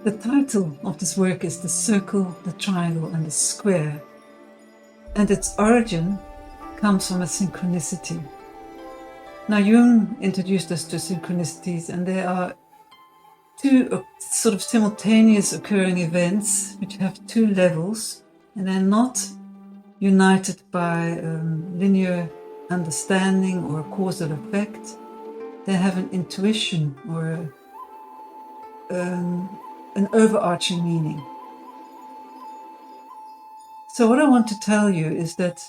The title of this work is The Circle, the Triangle and the Square, and its origin comes from a synchronicity. Now, Jung introduced us to synchronicities, and there are two sort of simultaneous occurring events which have two levels, and they're not united by linear understanding or a causal effect. They have an intuition or an overarching meaning. So what I want to tell you is that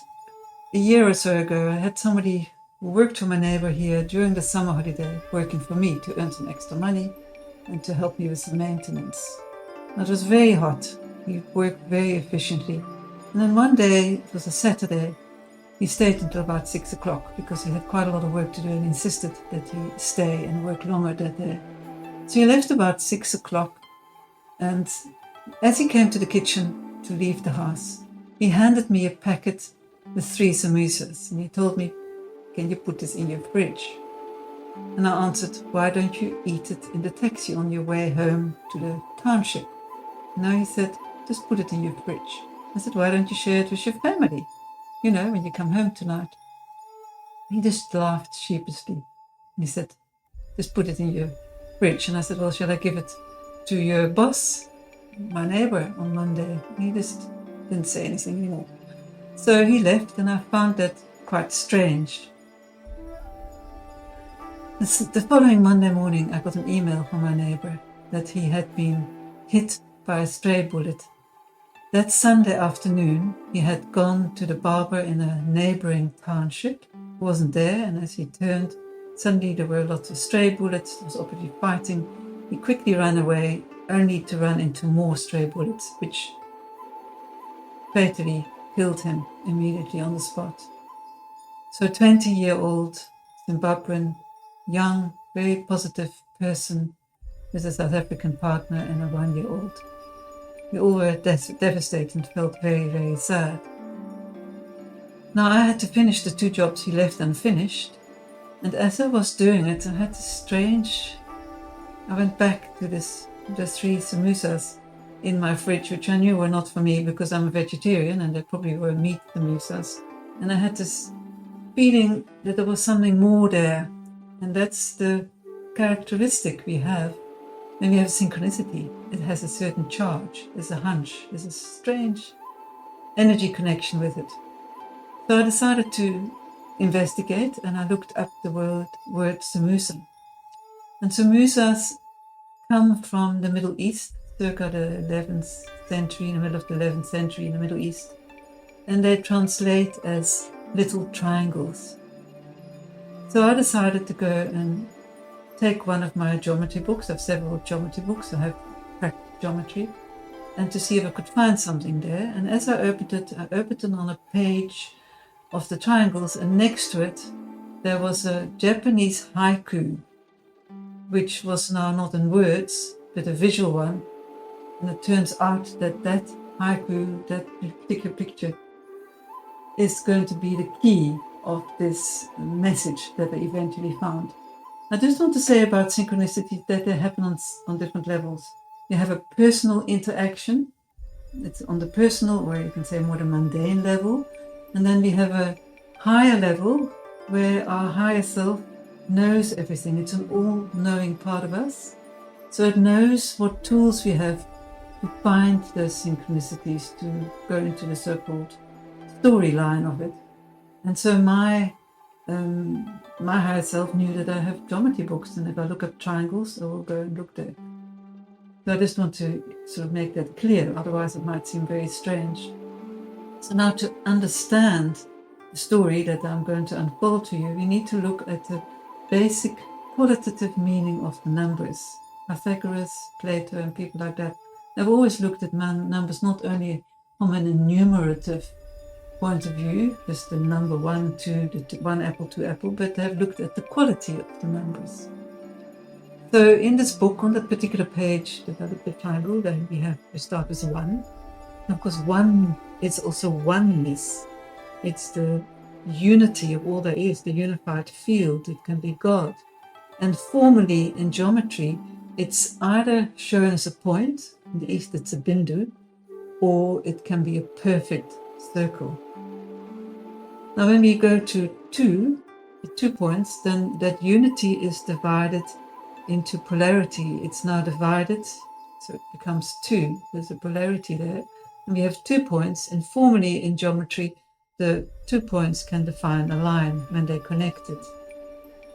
a year or so ago, I had somebody who worked for my neighbor here during the summer holiday, working for me to earn some extra money and to help me with some maintenance. Now, it was very hot. He worked very efficiently. And then one day, it was a Saturday, he stayed until about 6 o'clock because he had quite a lot of work to do and insisted that he stay and work longer that day. So he left about 6 o'clock, and as he came to the kitchen to leave the house, he handed me a packet with 3 samosas, and he told me, "Can you put this in your fridge?" And I answered, "Why don't you eat it in the taxi on your way home to the township?" No, he said, "Just put it in your fridge." I said, "Why don't you share it with your family? You know, when you come home tonight." He just laughed sheepishly. And he said, "Just put it in your fridge." And I said, "Well, shall I give it to your boss, my neighbor, on Monday?" He just didn't say anything anymore. So he left, and I found that quite strange. The following Monday morning, I got an email from my neighbor that he had been hit by a stray bullet. That Sunday afternoon, he had gone to the barber in a neighboring township. He wasn't there, and as he turned, suddenly there were lots of stray bullets. There was obviously fighting. He quickly ran away, only to run into more stray bullets, which fatally killed him immediately on the spot. So a 20-year-old Zimbabwean, young, very positive person with a South African partner and a 1-year-old. We all were devastated and felt very, very sad. Now, I had to finish the 2 jobs he left unfinished, and as I was doing it, I had this I went back to the 3 samosas in my fridge, which I knew were not for me because I'm a vegetarian and they probably were meat samosas. And I had this feeling that there was something more there, and that's the characteristic we have when we have synchronicity. It has a certain charge, there's a hunch, there's a strange energy connection with it. So I decided to investigate, and I looked up the word samosa. And samosas come from the Middle East, circa the 11th century, in the middle of the 11th century in the Middle East. And they translate as little triangles. So I decided to go and take one of my geometry books. I have several geometry books. I have practical geometry, and to see if I could find something there. And as I opened it on a page of the triangles, and next to it there was a Japanese haiku, which was now not in words but a visual one. And it turns out that that haiku, that particular picture, is going to be the key of this message that I eventually found. I just want to say about synchronicity that they happen on different levels. You have a personal interaction. It's on the personal, or you can say more the mundane level. And then we have a higher level where our higher self knows everything. It's an all-knowing part of us. So it knows what tools we have to find those synchronicities, to go into the so-called storyline of it. And so my higher self knew that I have geometry books, and if I look up triangles, I will go and look there. So I just want to sort of make that clear, otherwise it might seem very strange. So now, to understand the story that I'm going to unfold to you, we need to look at the basic qualitative meaning of the numbers. Pythagoras, Plato, and people like that have always looked at numbers not only from an enumerative point of view, just the number 1, 2, the 1 apple, 2 apple, but they have looked at the quality of the numbers. So in this book, on that particular page, develop the triangle, then we start with 1. And of course, 1 is also oneness. It's the unity of all there is, the unified field. It can be God. And formally in geometry, it's either shown as a point, in the East it's a bindu, or it can be a perfect circle. Now when we go to 2, the 2 points, then that unity is divided into polarity. It's now divided, so it becomes 2. There's a polarity there. And we have 2 points, and formally in geometry, the 2 points can define a line when they're connected.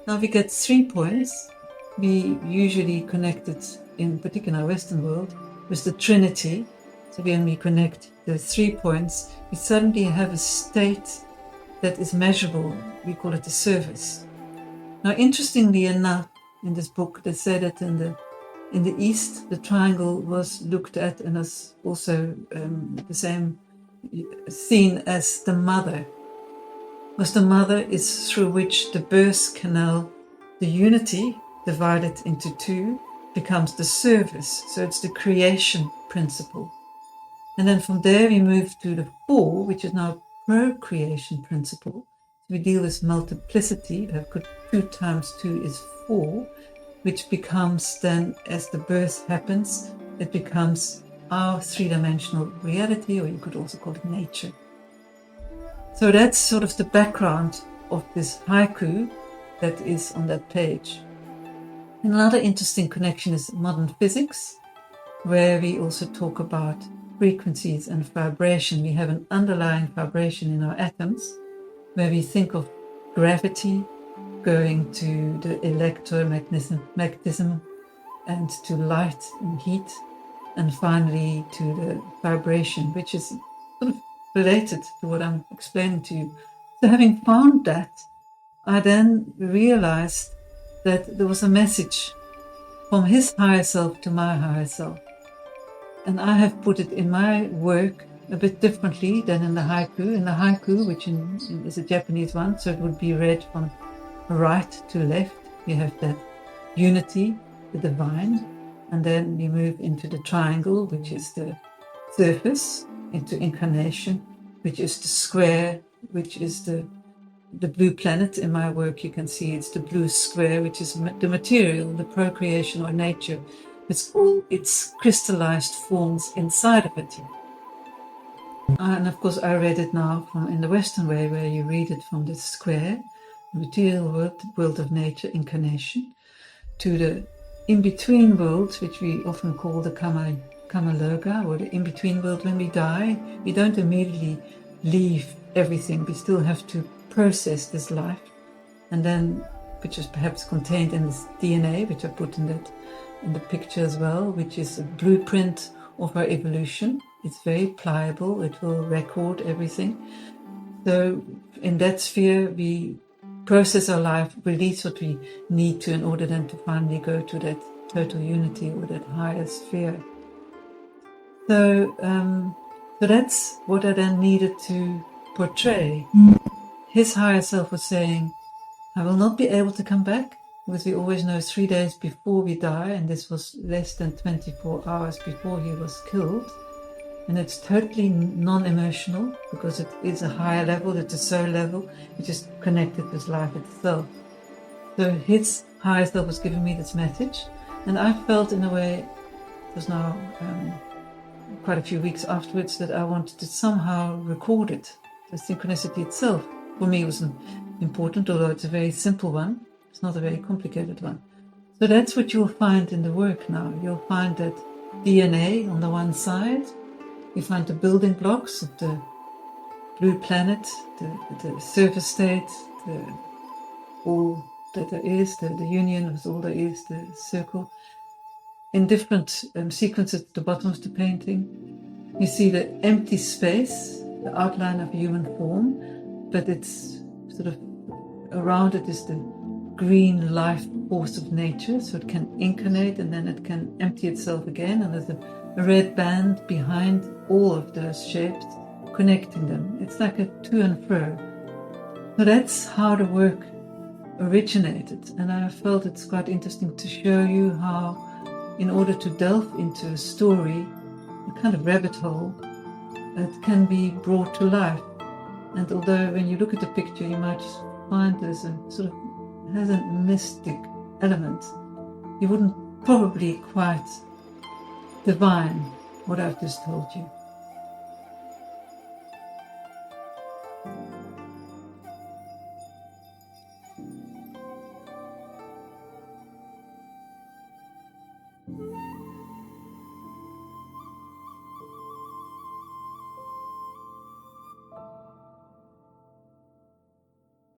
Now we get 3 points. We usually connect it, in particular in our Western world, with the Trinity. So when we connect the 3 points, we suddenly have a state that is measurable. We call it the surface. Now, interestingly enough, in this book, they say that in the East, the triangle was looked at and as also the same seen as the mother. Because the mother is through which the birth canal, the unity divided into 2, becomes the service. So it's the creation principle. And then from there we move to the 4, which is now procreation principle. We deal with multiplicity. 2 times 2 is 4, which becomes then, as the birth happens, it becomes our 3-dimensional reality, or you could also call it nature. So that's sort of the background of this haiku that is on that page. And another interesting connection is modern physics, where we also talk about frequencies and vibration. We have an underlying vibration in our atoms, where we think of gravity going to the electromagnetism and to light and heat, and finally to the vibration, which is sort of related to what I'm explaining to you. So having found that, I then realized that there was a message from his higher self to my higher self. And I have put it in my work a bit differently than in the haiku. In the haiku, which is a Japanese one, so it would be read from right to left. We have that unity, the divine, and then we move into the triangle, which is the surface, into incarnation, which is the square, which is the blue planet. In my work, you can see it's the blue square, which is the material, the procreation or nature. It's all its crystallized forms inside of it. And of course, I read it now from in the Western way, where you read it from the square, the material world, the world of nature, incarnation, to the in-between world, which we often call the Kamaloga, or the in-between world. When we die, we don't immediately leave everything. We still have to process this life, and then, which is perhaps contained in this DNA, which I put in the picture as well, which is a blueprint of our evolution. It's very pliable. It will record everything. So in that sphere, we process our life, release what we need to in order then to finally go to that total unity or that higher sphere. So that's what I then needed to portray. His higher self was saying, I will not be able to come back, because we always know 3 days before we die, and this was less than 24 hours before he was killed. And it's totally non-emotional, because it is a higher level, it's a soul level, which is connected with life itself. So his higher self was giving me this message, and I felt in a way, it was now quite a few weeks afterwards, that I wanted to somehow record it. The synchronicity itself, for me, was important, although it's a very simple one. It's not a very complicated one. So that's what you'll find in the work now. You'll find that DNA on the one side. You find the building blocks of the blue planet, the surface state, all that there is, the union of all there is, the circle. In different sequences at the bottom of the painting, you see the empty space, the outline of a human form, but it's sort of around it is the green life force of nature, so it can incarnate and then it can empty itself again, and there's a red band behind all of those shapes, connecting them. It's like a to and fro. So that's how the work originated, and I felt it's quite interesting to show you how, in order to delve into a story, a kind of rabbit hole, it can be brought to life. And although when you look at the picture, you might find there's a sort of has a mystic element, you wouldn't probably quite divine, what I've just told you.